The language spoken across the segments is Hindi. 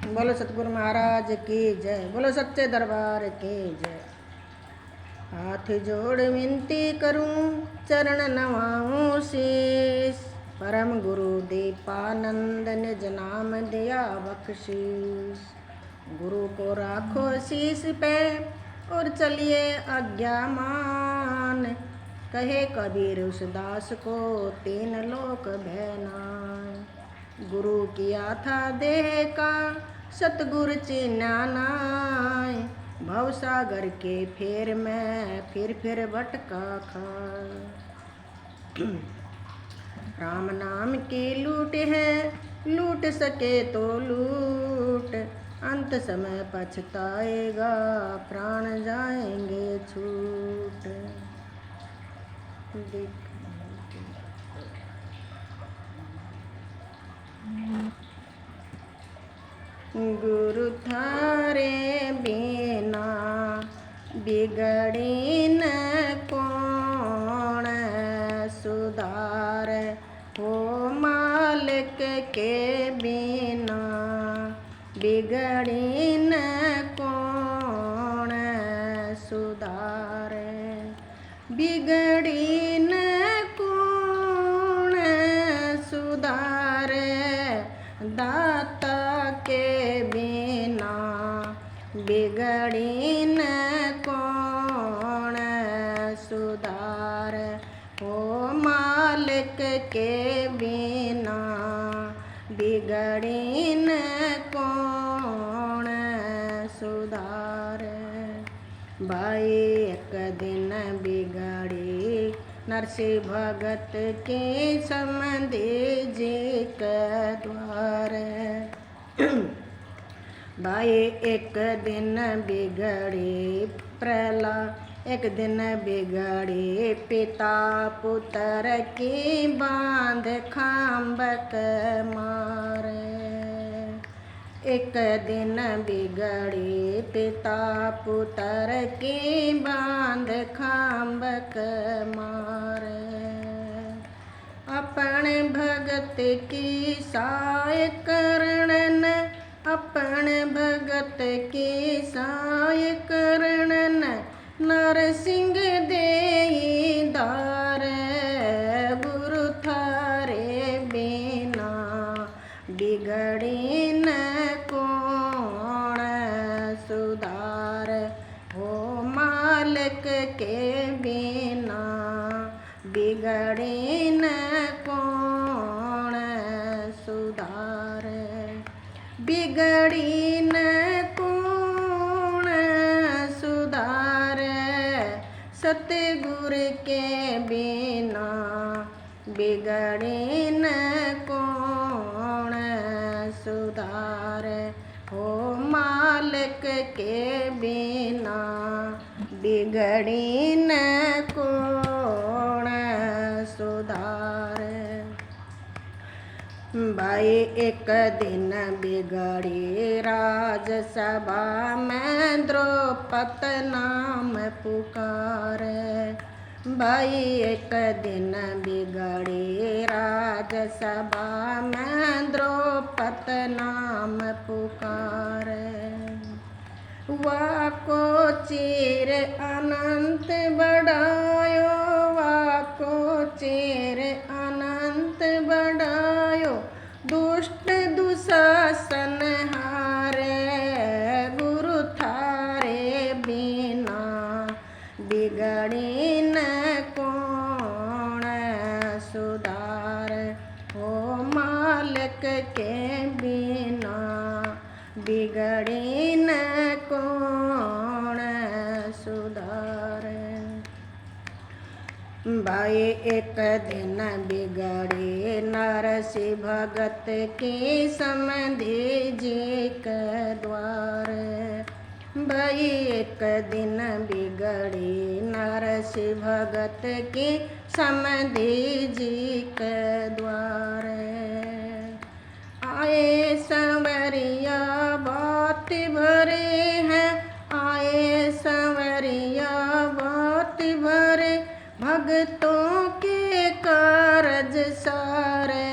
बोलो सतगुरु महाराज की जय। बोलो सच्चे दरबार की जय। हाथ जोड़ विनती करूं, चरण नवाऊं शीस। परम गुरु दीपानंद निज नाम दिया बख्शीस। गुरु को राखो शीस पे और चलिए आज्ञा मान। कहे कबीर उस दास को तीन लोक भैनान। गुरु किया था देह का सतगुरु चिन्हा नाय। भवसागर के फेर में फिर भटका खाए। राम नाम की लूट है, लूट सके तो लूट। अंत समय पछताएगा, प्राण जाएंगे छूट। गुरु थारे बिना बिगड़ी न कौन सुधार हो। मालिक के बिना बिगड़ी न कौन सुधार। बिगड़ी न कौन सुधार। दाता के बिना बिगड़ी न कौन सुधार हो। मालिक के बिना बिगड़ी न कौन सुधार। भाई एक दिन बिगड़ी नरसिंह भगत के समधि जी के द्वार। भाई एक दिन बिगड़ी प्रहलाद, एक दिन बिगड़ी पिता पुत्र की बांध खांबक मारे। एक दिन बिगड़ी पिता पुत्र की बांध खांबक मारे। अपने भगत की साय करणन, अपने भगत की साय करणन। नरसिंह देई दार। गुरु थारे बिना बिगड़ी न कौन सुधार हो। मालिक के बिना बिगड़ी न कौन सुधार। बिगड़ी न कौन सुधार। सतगुरु के बिना बिगड़ी न कौन सुधार हो। मालिक के बिना बिगड़ी न कौन सुधार। भाई एक दिन बिगड़ी राजसभा में द्रौपद नाम पुकारे। भाई एक दिन बिगड़ी राजसभा में द्रौपद नाम पुकारे। वाको चीर अनंत बढ़ायो, वाको चीर अनंत बढ़ायो। दुष्ट दुशासन हारे। गुरु थारे बिना बिगड़ी न कौन सुधार हो। मालिक के बिना बिगड़ी न कौन सुधार। भाई एक दिन बिगड़ी नरसिंह भगत की समधि जी के द्वार। भाई एक दिन बिगड़ी नरसिंह भगत की समधि जी के द्वार। आए संवरिया बात भरे हैं, आए संवरिया बात भरे। भगतों के कारज सारे।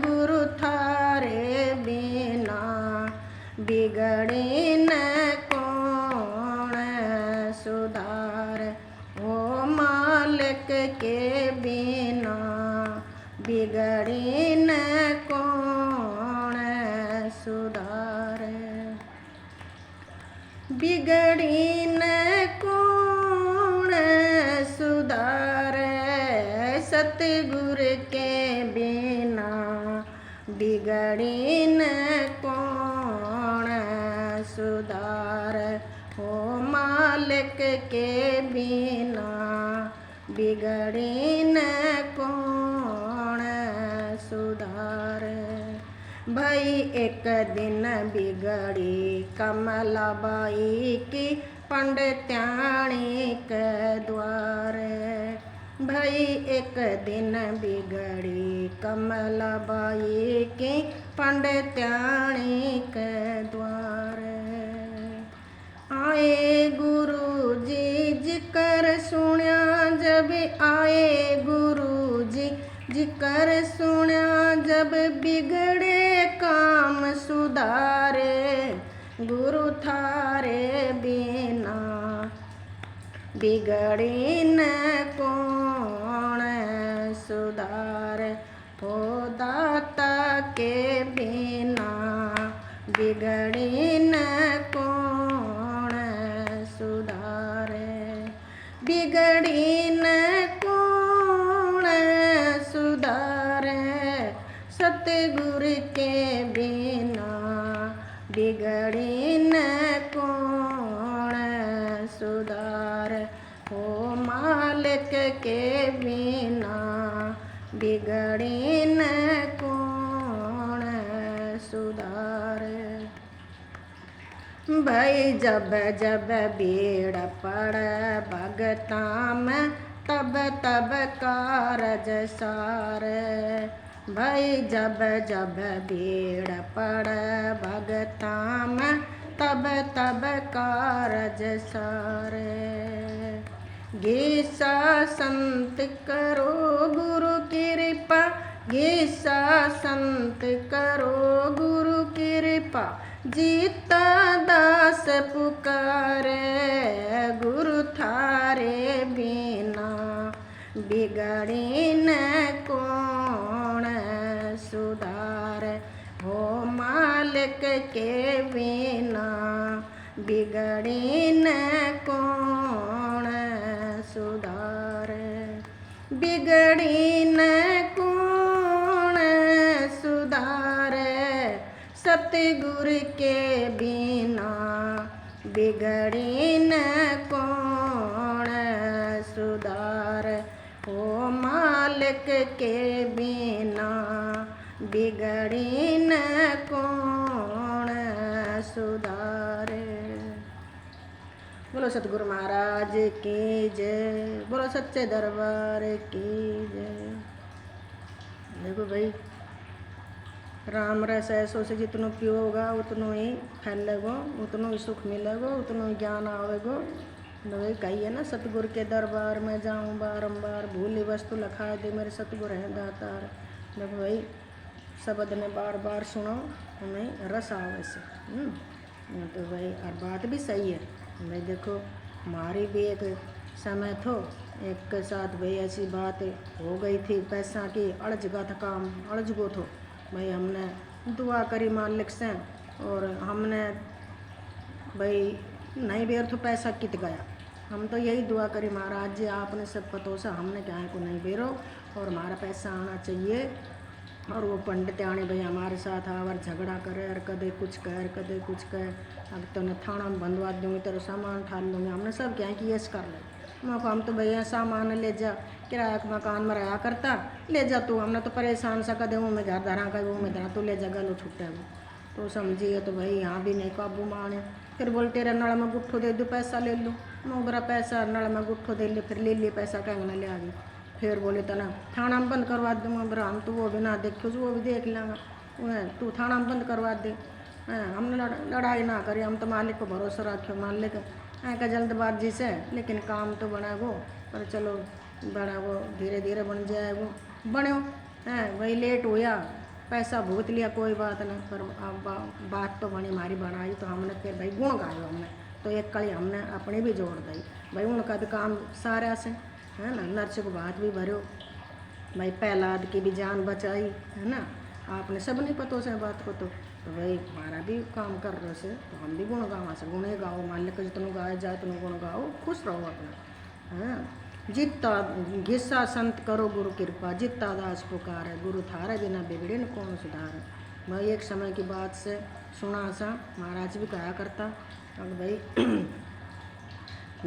गुरु थारे बिना बिगड़ी न कौन सुधार। ओ मालिक के बिना बिगड़ी न कौन सुधार। बिगड़ी न कौन सुधार। सतगुरु के बिना बिगड़ी न कौन सुधार। हो मालिक के बिना बिगड़ी न कौन सुधार। भई एक दिन बिगड़ी कमलाबाई की पंडित्याणी के द्वार। भई एक दिन बिगड़ी कमलाबाई की पंडित्याणी के द्वार। आए गुरु जी जिकर सुण्या जब आए गुरु जी जिकर सुण्या जब बिगड़े काम सुधारे। गुरु थारे बिना बिगड़ी न कौन सुधार। हो दाता के बिना बिगड़ी न कौन सुधार। बिगड़ी न कौन सुधार। सतगुरु के बिना बिगड़ी न कौन सुधार। हो मालिक के बिना बिगड़ी न कौन सुधार। भई जब जब भीड़ पड़ भगता में तब तब कारज सार। भई जब जब भीड़ पड़ भगता में तब तब कारज सार। गीसा संत करो गुरु कृपा। गीसा संत करो गुरु कृपा। जीता दास पुकारे। गुरु थारे बिना बिगड़ी न कौन सुधार। हो मालिक के बिना बिगड़ी न कौन सुधार। बिगड़ी न कौन सुधार। सतगुरु के बिना बिगड़ी न कौन सुधार। हो मालिक के बिना बिगड़ी न कौन सुधार। बोलो सतगुरु महाराज की जय। बोलो सच्चे दरबार की जय। देखो भाई, राम रस ऐसो से जितनो पियोगा उतनो ही फैलेगो, उतनो ही सुख मिलेगो, उतनो ही ज्ञान आवेगो। तो भाई कहिए ना, सतगुरु के दरबार में जाऊं बारंबार, भूली वस्तु लखा दे मेरे सतगुरु हैं दातार। देखो भाई, शब्द ने बार बार सुनो, हमें रस आवे से। तो भाई और बात भी सही है भाई। देखो हमारी भी एक समय थो, एक के साथ भाई ऐसी बात हो गई थी, पैसा की अड़ज का था, काम अड़ज गो थो भाई। हमने दुआ करी मालिक से, और हमने भाई नहीं बेर तो पैसा कित गया। हम तो यही दुआ करी, महाराज जी आपने सब पतों से हमने क्या को नहीं बेरो, और हमारा पैसा आना चाहिए। और वो पंडित आने भाई हमारे साथ आवर झगड़ा करे, और कदे कुछ कह कदे कुछ कह। अब तो न थाना में बंधवा दूँगी, तेरा सामान ठाल लूँगी। हमने सब क्या कि यस कर ले। मैं हम तो भैया सामान ले जा, किराया के मकान में रहा करता, ले जा तू। हमने तो परेशान सा कदे वो में घर धरा कर वो में धरा, तू ले जा गलो छुट्टे वो। तो समझिए तो भाई यहाँ भी नहीं काबू माने। फिर बोल तेरे नल में गुट्ठो दे दो, पैसा ले लूँ। मैं बरा पैसा नल में गुट्ठो दे ले, फिर ले लिए पैसा कहना ले आ गई। फिर बोले तना थाना में बंद करवा दूँगा। बरा हम तो वो भी ना देखो, वो भी देख लेंगे, तू थाना में बंद करवा दे। हमने लड़ाई ना करी, हम तो मालिक को भरोसा रखो। मालिक का जल्दबाजी से, लेकिन काम तो बना वो, पर चलो बना वो धीरे धीरे बन जाए वो बनो। वही लेट हुआ, पैसा भुगत लिया कोई बात नहीं, पर अब बात तो बनी हमारी बनाई, तो हमने फिर भाई गुण गायो हमने, तो एक कड़ी हमने अपनी भी जोड़ दी भाई, उनका भी काम सारा से है ना, नर्स को बात भी भरो भाई, पहलाद की भी जान बचाई है ना, आपने सब नहीं पतो से बात को, तो भाई हमारा भी काम कर रहे से, तो हम भी गुण गावा से, गुणे गाओ, मालिक जितनों गाए जाए तुम गुण गाओ, खुश रहो अपना है। जितना घिस्सा संत करो गुरु कृपा, जितना दास पुकार है गुरु थारे, बिना बिगड़े न कौन सुधार। भाई एक समय की बात से सुना सा, महाराज भी कहा करता अब भाई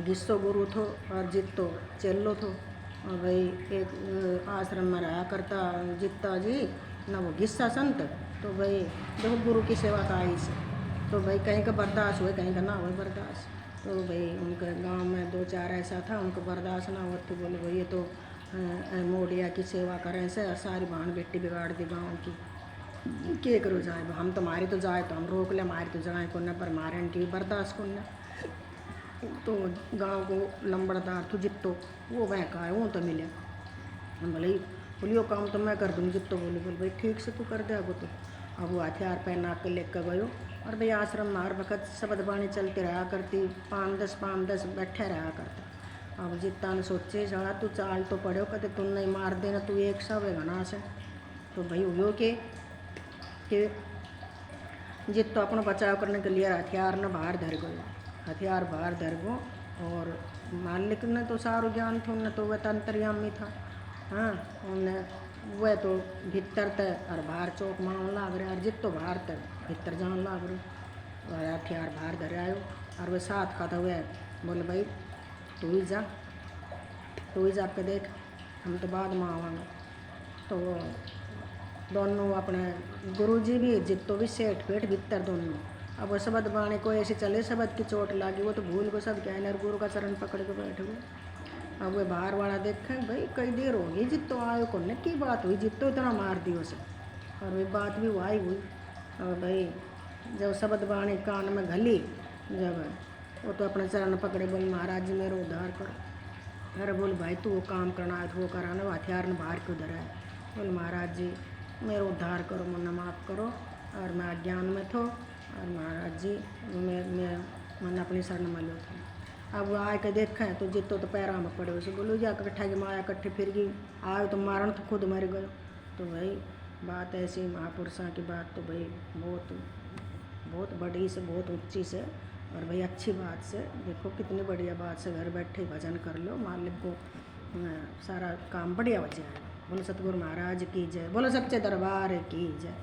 घिस्सो गुरु थो और जितो चेल्लो थो, और भाई एक आश्रम में रहा करता जित्ता जी ना, वो घिस्सा संत, तो भाई देखो गुरु की सेवा का आई से, तो भाई कहीं का बर्दाश्त हुए कहीं का ना हुए बर्दाश्त, तो भाई उनके गांव में 2-4 ऐसा था उनको बर्दाश्त ना हुआ, तो बोले भाई ये तो मोडिया की सेवा करें से सारी बहन बेटी बिगाड़ दी गाँव की, के करो जाए, हम तुम्हारी तो जाए तो हम रोक ले, हमारी तो जाए को न, पर मारे इनकी भी बर्दाश्त को न, तो गांव को लंबड़दार तो जितो वो वह का है वो तो मिले, हम बोले बोलियो काम तो मैं कर दूँगी जितो, बोली बोल भाई ठीक से तू कर दे अब, तो अब वो हथियार पहना के लेकर गयो, और भाई आश्रम में हर वक्त शब्द बाणी चलती रहा करती, 5-10 बैठे रहा करता। अब जितना ने सोचे जहाँ तू चाल तो पड़ो कहते तुम नहीं मार देना, तू एक सब है घना से, तो भाई हुआ कि जित तो अपना बचाव करने के लिए हथियार ने बाहर धर गयो, हथियार बाहर धर गो, और मालिक ने तो सारो ज्ञान था, उन्हें तो वह अंतर्यामी था, हाँ उन्हें वह तो भीतर थे और बाहर चौक मान लाग रहे, और जित तो बाहर थे भीतर जान लाग रहे, और हथियार बाहर धरे आयो, और वह साथ का था वह बोले भाई तू ही जाके देख, हम तो बाद में आवांगे, तो वो दोनों अपने गुरुजी भी जितो भी सेठ पेट भीतर दोनों, अब वो शब्द बाणी को ऐसे चले, शब्द की चोट लगी, वो तो भूल को सब क्या है, गुरु का चरण पकड़ के बैठ गए। अब वे बाहर वाला देखें भाई कई देर हो गई जितो आयो को, की बात हुई जितो इतना मार दियो से, और वही बात भी वही हुई, और भाई जब शब्द बाणी कान में घली, जब वो तो अपने चरण पकड़े, बोले महाराज जी मेरा उद्धार करो, अरे बोले भाई तू वो काम करना है तो वो कराना, वो हथियार ने बाहर क्यों धरा है, बोले महाराज जी मेरा उद्धार करो, मुन्ना माफ़ करो, और मैं अज्ञान में थो, और महाराज जी मैंने अपनी शरण में लो था। अब वो आए के देखें तो जितो तो पैरा में पड़े, उसे बोलो जा कट्ठा की माया कट्ठे फिर गई, आए तो मारन तो खुद मर गए, तो भाई बात ऐसी महापुरुषों की बात तो भाई बहुत बड़ी से बहुत ऊंची से, और भाई अच्छी बात से, देखो कितनी बढ़िया बात से घर बैठे भजन कर लो, मालिक को सारा काम बढ़िया हो जाएगा। बोलो सतगुरु महाराज की जय, बोलो सच्चे दरबार की जय।